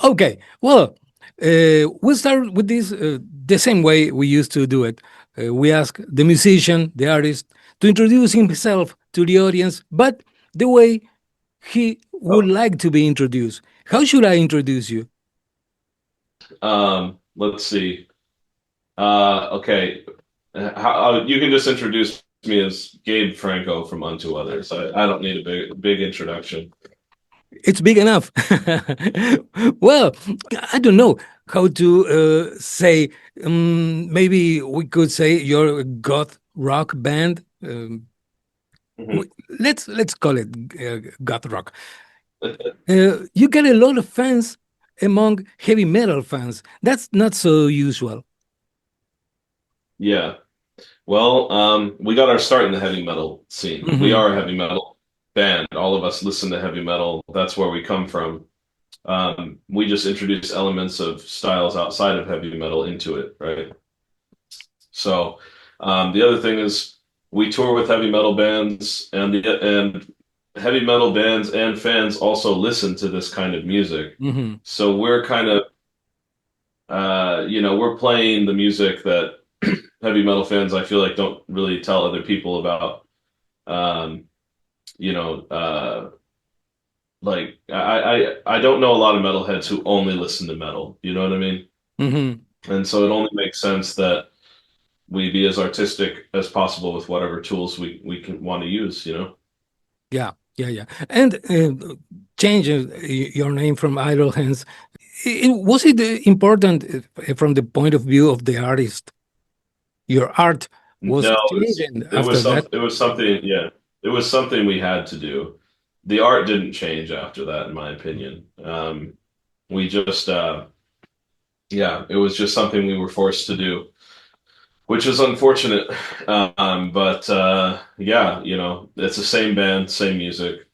Okay, well, we'll start with this the same way we used to do it. We ask the musician, the artist, to introduce himself to the audience, but the way he would Oh, like to be introduced. How should I introduce you? let's see. Okay. You can just introduce me as Gabe Franco from Unto Others. I don't need a big introduction. It's big enough. Well, I don't know how to say. Maybe we could say you're a goth rock band. Mhm. Let's call it goth rock. You get a lot of fans among heavy metal fans. That's not so usual. Yeah. Well, we got our start in the heavy metal scene. We Hmm. are a heavy metal band. All of us listen to heavy metal. That's where we come from. We just introduce elements of styles outside of heavy metal into it, right? So, the other thing is we tour with heavy metal bands, and heavy metal bands and fans also listen to this kind of music. Hmm. So we're kind of, we're playing the music that heavy metal fans, I feel like, don't really tell other people about. Um, you know, like I don't know a lot of metalheads who only listen to metal. You know what I mean? Hmm. And so it only makes sense that we be as artistic as possible with whatever tools we can want to use, you know? Yeah, yeah, yeah. And change your name from Idle Hands. Was it important from the point of view of the artist? Your art was No, changing after that. it was something, yeah. It was something we had to do. The art didn't change after that, in my opinion. We just yeah, it was just something we were forced to do, which is unfortunate. But yeah, it's the same band, same music,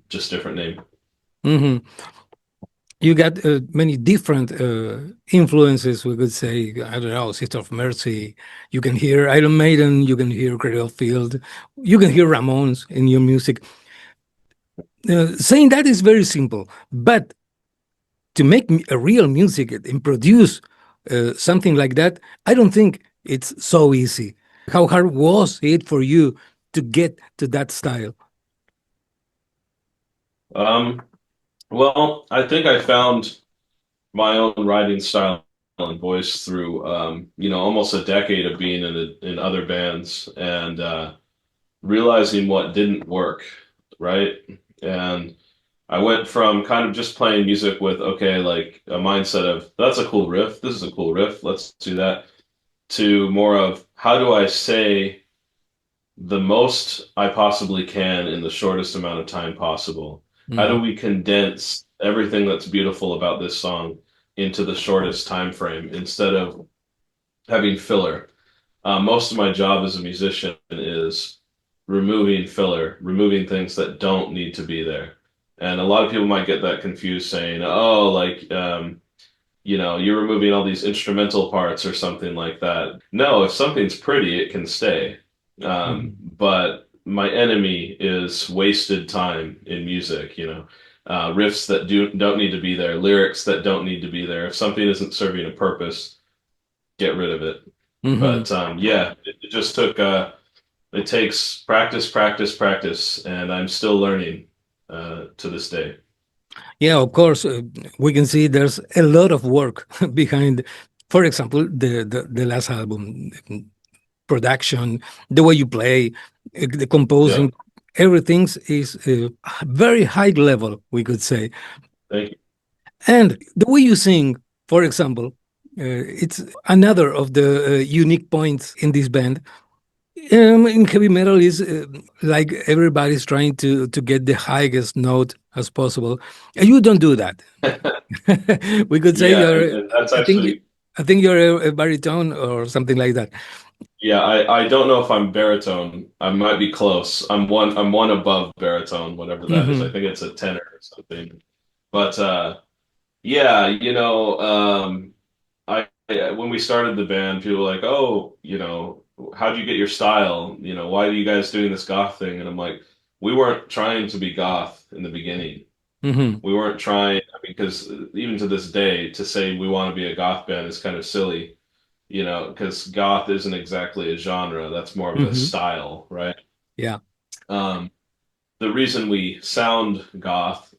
just different name. Hmm. You got many different influences, we could say. I don't know, Sister of Mercy. You can hear Iron Maiden, you can hear Cradle Field, you can hear Ramones in your music. Saying that is very simple, but to make a real music and produce something like that, I don't think it's so easy. How hard was it for you to get to that style? Um, well, I think I found my own writing style and voice through almost a decade of being in other bands and realizing what didn't work, right? And I went from kind of just playing music with okay, like a mindset of that's a cool riff, this is a cool riff, let's do that, to more of how do I say the most I possibly can in the shortest amount of time possible. How do Mhm. we condense everything that's beautiful about this song into the shortest time frame instead of having filler? Most of my job as a musician is removing filler, removing things that don't need to be there. And a lot of people might get that confused saying, oh, like, you're removing all these instrumental parts or something like that. No, if something's pretty, it can stay. Mhm. But my enemy is wasted time in music, riffs that don't need to be there, lyrics that don't need to be there. If something isn't serving a purpose, get rid of it. Mhm. But yeah, it just took it takes practice, practice, practice, and I'm still learning to this day. Yeah, of course, we can see there's a lot of work behind, for example, the last album, production, the way you play, the Yeah, composing, everything is very high level, we could say. thank you. And the way you sing, for example, it's another of the unique points in this band. In heavy metal is like everybody's trying to get the highest note as possible. And you don't do that. We could say Yeah, you're. and that's I think. actually I think you're a baritone or something like that. yeah. I don't know if I'm baritone. I might be close. I'm one above baritone, whatever that is. I Hmm. think it's a tenor or something. But yeah, when we started the band, people were like, "Oh, how'd you get your style? Why are you guys doing this goth thing?" And I'm like, "We weren't trying to be goth in the beginning. Hmm. We weren't trying. I mean, because even to this day, to say we want to be a goth band is kind of silly, because goth isn't exactly a genre. That's more of a Hmm. style, right? Yeah. Um, the reason we sound goth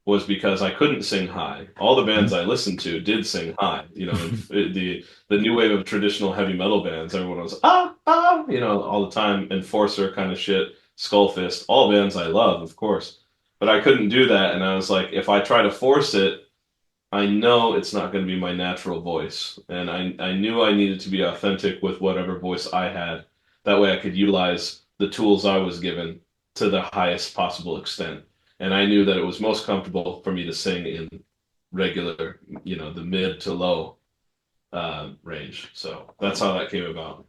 was because I couldn't sing high. All the bands I listened to did sing high. The new wave of traditional heavy metal bands, everyone was all the time, Enforcer kind of shit, Skullfist, all bands I love, of course. But I couldn't do that, and I was like, if I try to force it, I know it's not going to be my natural voice. And I knew I needed to be authentic with whatever voice I had. That way I could utilize the tools I was given to the highest possible extent. And I knew that it was most comfortable for me to sing in regular, the mid to low range. So that's how that came about.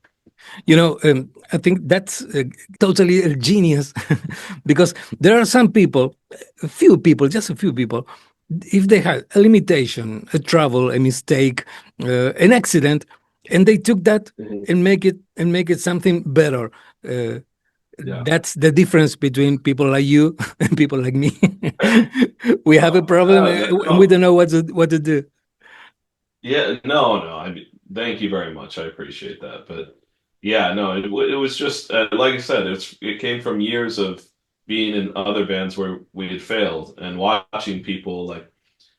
I think that's totally a genius because there are some people, a few people, just a few people, if they had a limitation, a trouble, a mistake, an accident, and they took that Mhm. and make it something better. Uh, Yeah. that's the difference between people like you and people like me. We have a problem and we No, don't know what to do. yeah, no, no. I mean, thank you very much. I appreciate that. But yeah, no, it was just like I said, it came from years of being in other bands where we had failed and watching people like,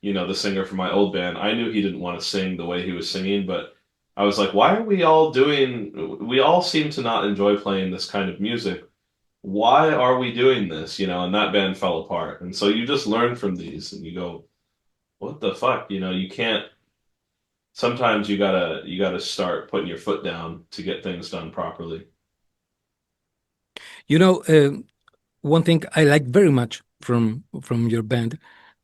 the singer from my old band. I knew he didn't want to sing the way he was singing, but I was like, why are we all doing? We all seem to not enjoy playing this kind of music. Why are we doing this? And that band fell apart. And so you just learn from these and you go, what the fuck? You can't sometimes you gotta start putting your foot down to get things done properly. You know, one thing I like very much from your band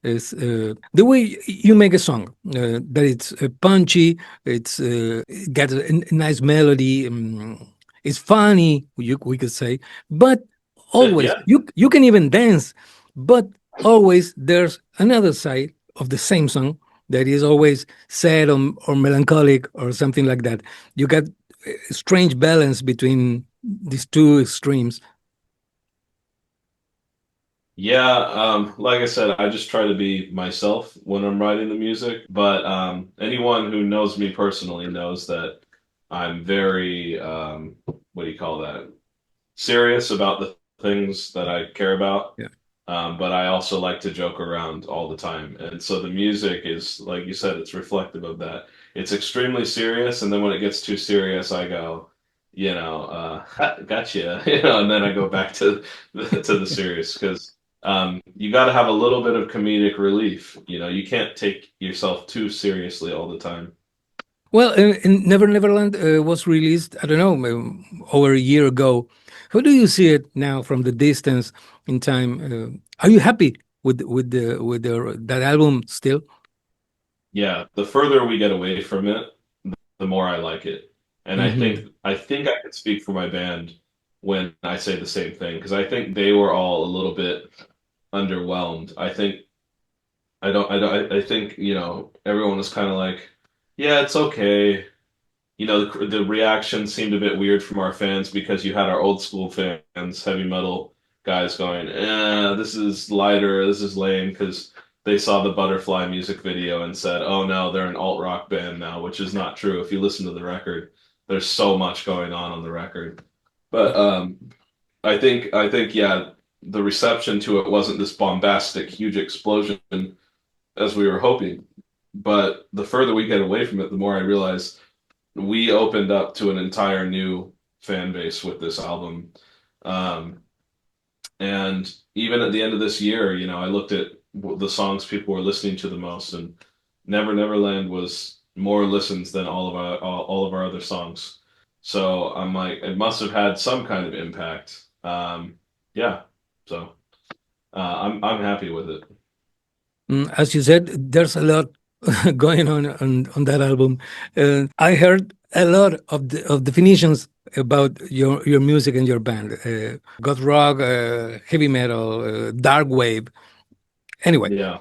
is the way you make a song. That it's punchy, it got a nice melody. It's funny, we could say, but always Yeah, you can even dance, but always there's another side of the same song that is always sad or melancholic or something like that. You got a strange balance between these two extremes. yeah. Like I said, I just try to be myself when I'm writing the music. But anyone who knows me personally knows that I'm very what do you call that? Serious about the things that I care about. Yeah. But I also like to joke around all the time. And so the music is, like you said, it's reflective of that. It's extremely serious, and then when it gets too serious, I go, gotcha, and then I go back to the serious because you got to have a little bit of comedic relief. You can't take yourself too seriously all the time. Well, Neverland was released, I don't know, over a year ago. How do you see it now from the distance in time? Are you happy with that album still? Yeah, the further we get away from it, the more I like it. And I Hmm. think I think I can speak for my band when I say the same thing because I think they were all a little bit underwhelmed. I think, everyone was kind of like, yeah, it's okay. The reaction seemed a bit weird from our fans because you had our old school fans, heavy metal guys going, this is lighter, this is lame, because they saw the Butterfly music video and said, oh no, they're an alt rock band now, which is not true. If you listen to the record, there's so much going on the record. But I think yeah, the reception to it wasn't this bombastic, huge explosion as we were hoping. But the further we get away from it, the more I realize we opened up to an entire new fan base with this album. Um, and even at the end of this year, I looked at the songs people were listening to the most, and Neverland was more listens than all of our other songs. So I'm like, it must have had some kind of impact. Yeah, so I'm happy with it. As you said, there's a lot going on that album. I heard a lot of definitions about your music and your band. Goth rock, heavy metal, dark wave. Anyway, Yeah.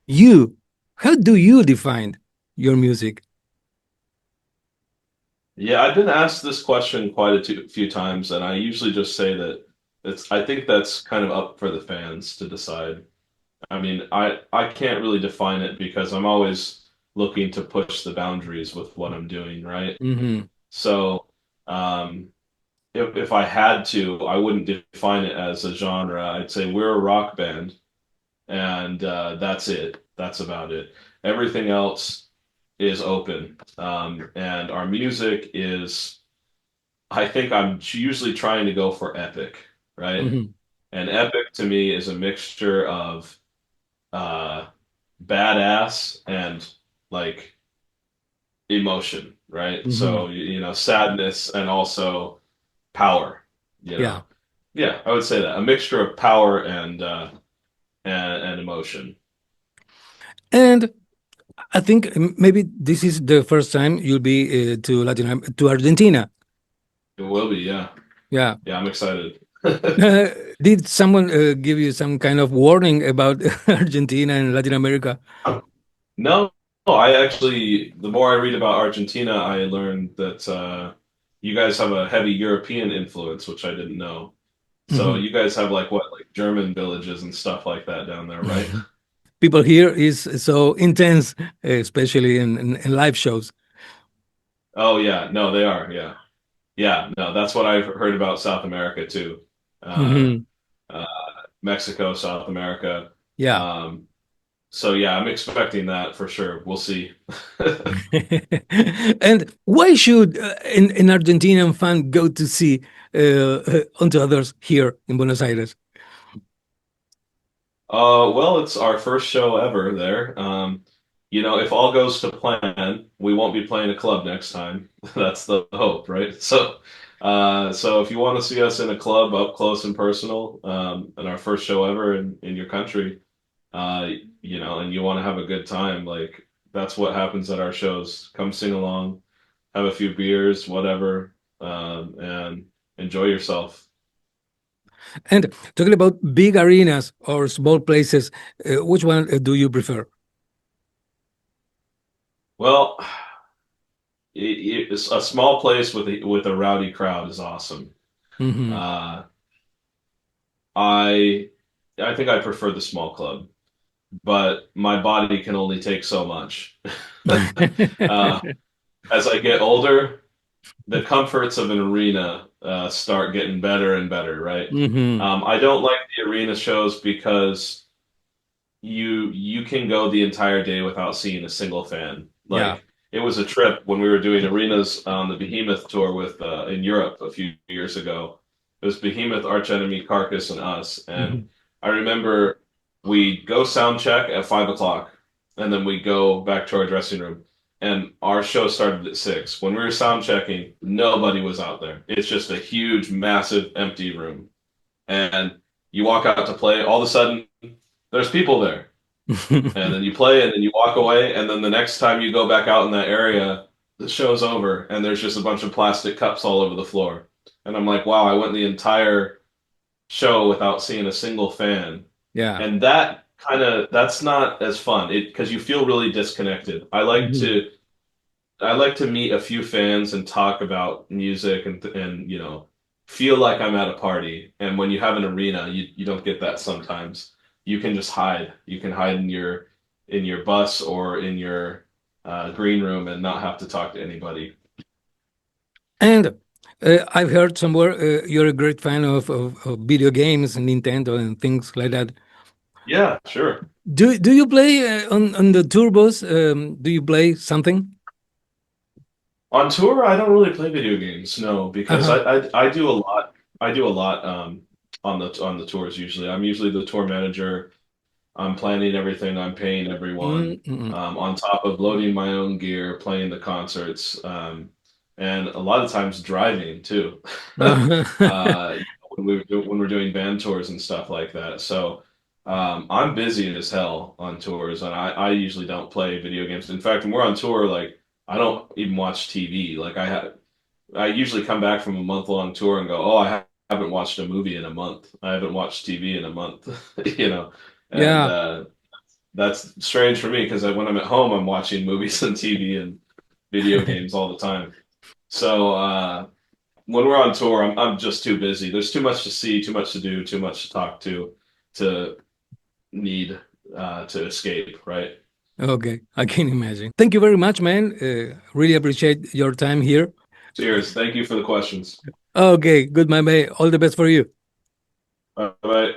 you, how do you define your music? Yeah, I've been asked this question quite few times, and I usually just say that I think that's kind of up for the fans to decide. I mean, I can't really define it because I'm always looking to push the boundaries with what I'm doing, right? Hmm. So, um, if I had to, I wouldn't define it as a genre. I'd say we're a rock band, and that's it. That's about it. Everything else is open, and our music is. I think I'm usually trying to go for epic, right? Hmm. And epic to me is a mixture of uh, badass and like emotion, right? Hmm. So you know, sadness and also power, you Yeah. know. Yeah, I would say that a mixture of power and emotion. And I think maybe this is the first time you'll be to Argentina. It will be, yeah. Yeah. Yeah, I'm excited. Uh, did someone give you some kind of warning about Argentina and Latin America? No, I actually, the more I read about Argentina, I learned that you guys have a heavy European influence, which I didn't know. So Mhm. you guys have like what, like German villages and stuff like that down there, right? People here is so intense, especially in live shows. Oh yeah, no, they are, yeah. Yeah, no, that's what I've heard about South America too. Uh, Hmm. uh, Mexico, South America. Yeah. Um, so yeah, I'm expecting that for sure. We'll see. And why should an Argentinian fan go to see onto others here in Buenos Aires? Well, it's our first show ever there. You know, if all goes to plan, we won't be playing a club next time. That's the hope, right? So if you want to see us in a club up close and personal, and our first show ever in your country, uh, you know, and you want to have a good time, like that's what happens at our shows. Come sing along, have a few beers, whatever, and enjoy yourself. And talking about big arenas or small places, which one do you prefer? Well, it's a small place with a rowdy crowd is awesome. Hmm. Uh, I I think I prefer the small club, but my body can only take so much. uh, as I get older, the comforts of an arena start getting better and better, right? Hmm. I don't like the arena shows because you can go the entire day without seeing a single fan. Yeah. Like it was a trip when we were doing arenas on the Behemoth tour with in Europe a few years ago. It was Behemoth, Arch Enemy, Carcass, and us. And Hmm. I remember we go sound check at 5 o'clock, and then we go back to our dressing room. And our show started at 6. When we were sound checking, nobody was out there. It's just a huge, massive, empty room. And you walk out to play, all of a sudden, there's people there and then you play and then you walk away and then the next time you go back out in that area the show's over and there's just a bunch of plastic cups all over the floor and I'm like wow I went the entire show without seeing a single fan Yeah. and that kind of that's not as fun it because you feel really disconnected Hmm. I like to meet a few fans and talk about music and you know feel like I'm at a party. And when you have an arena, you don't get that sometimes. You can just hide. You can hide in your bus or in your green room and not have to talk to anybody. And I've heard somewhere you're a great fan of video games and Nintendo and things like that. Yeah, sure. Do you play on the tour bus? Do you play something? On tour, I don't really play video games, no, because Uh-huh. I do a lot. I do a lot on the tours usually. I'm usually the tour manager. I'm planning everything. I'm paying everyone. Mm-mm. On top of loading my own gear, playing the concerts, and a lot of times driving too. When we're doing band tours and stuff like that. So I'm busy as hell on tours, and I usually don't play video games. In fact, when we're on tour, like I don't even watch TV. I usually come back from a month-long tour and go, oh, haven't watched a movie in a month. I haven't watched TV in a month, you know. And Yeah. that's strange for me because when I'm at home, I'm watching movies and TV and video games all the time. So when we're on tour, I'm just too busy. There's too much to see, too much to do, too much to talk to need. to escape, right? Okay, I can imagine. Thank you very much, man. Really appreciate your time here. Cheers. Thank you for the questions. Okay, good, my man. All the best for you. Bye bye.